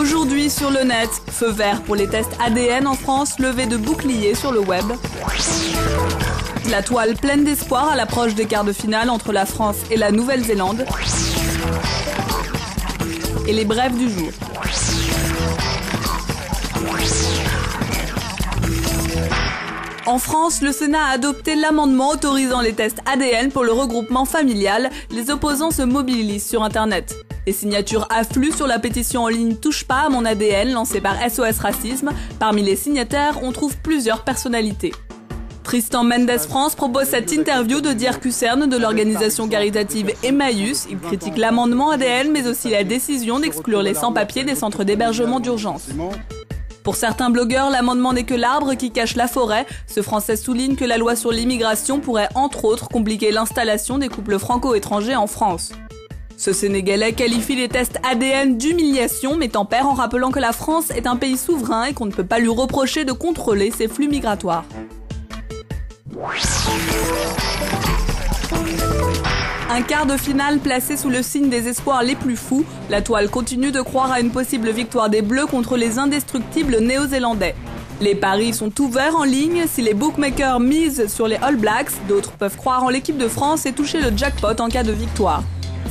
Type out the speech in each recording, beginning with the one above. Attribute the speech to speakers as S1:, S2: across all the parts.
S1: Aujourd'hui sur le net, feu vert pour les tests ADN en France, levée de boucliers sur le web. La toile pleine d'espoir à l'approche des quarts de finale entre la France et la Nouvelle-Zélande. Et les brèves du jour. En France, le Sénat a adopté l'amendement autorisant les tests ADN pour le regroupement familial. Les opposants se mobilisent sur Internet. Les signatures affluent sur la pétition en ligne Touche pas à mon ADN lancée par SOS Racisme. Parmi les signataires, on trouve plusieurs personnalités. Tristan Mendes France propose cette interview de Dier Cussern de l'organisation caritative Emmaüs. Il critique l'amendement ADN mais aussi la décision d'exclure les sans-papiers des centres d'hébergement d'urgence. Pour certains blogueurs, l'amendement n'est que l'arbre qui cache la forêt. Ce Français souligne que la loi sur l'immigration pourrait entre autres compliquer l'installation des couples franco-étrangers en France. Ce Sénégalais qualifie les tests ADN d'humiliation, mais tempère en rappelant que la France est un pays souverain et qu'on ne peut pas lui reprocher de contrôler ses flux migratoires. Un quart de finale placé sous le signe des espoirs les plus fous, la toile continue de croire à une possible victoire des Bleus contre les indestructibles néo-zélandais. Les paris sont ouverts en ligne, si les bookmakers misent sur les All Blacks, d'autres peuvent croire en l'équipe de France et toucher le jackpot en cas de victoire.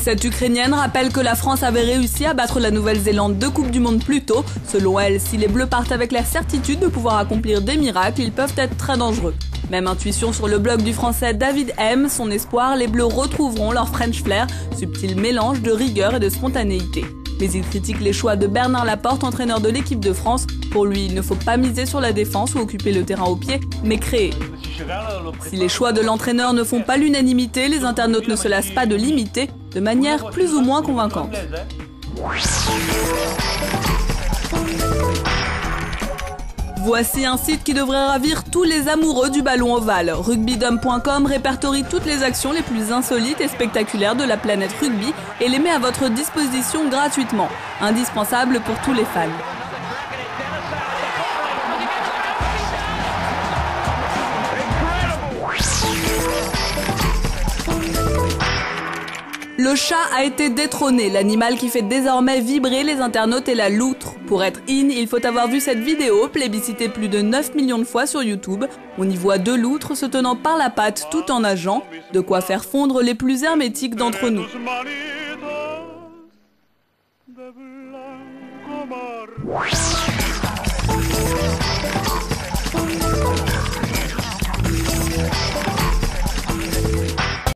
S1: Cette Ukrainienne rappelle que la France avait réussi à battre la Nouvelle-Zélande 2 Coupes du Monde plus tôt. Selon elle, si les Bleus partent avec la certitude de pouvoir accomplir des miracles, ils peuvent être très dangereux. Même intuition sur le blog du Français David M. Son espoir, les Bleus retrouveront leur French flair, subtil mélange de rigueur et de spontanéité. Mais il critique les choix de Bernard Laporte, entraîneur de l'équipe de France. Pour lui, il ne faut pas miser sur la défense ou occuper le terrain au pied, mais créer. Si les choix de l'entraîneur ne font pas l'unanimité, les internautes ne se lassent pas de l'imiter de manière plus ou moins convaincante. Voici un site qui devrait ravir tous les amoureux du ballon ovale. Rugbydom.com répertorie toutes les actions les plus insolites et spectaculaires de la planète rugby et les met à votre disposition gratuitement. Indispensable pour tous les fans. Le chat a été détrôné, l'animal qui fait désormais vibrer les internautes est la loutre. Pour être in, il faut avoir vu cette vidéo, plébiscitée plus de 9 millions de fois sur YouTube. On y voit deux loutres se tenant par la patte tout en nageant, de quoi faire fondre les plus hermétiques d'entre nous.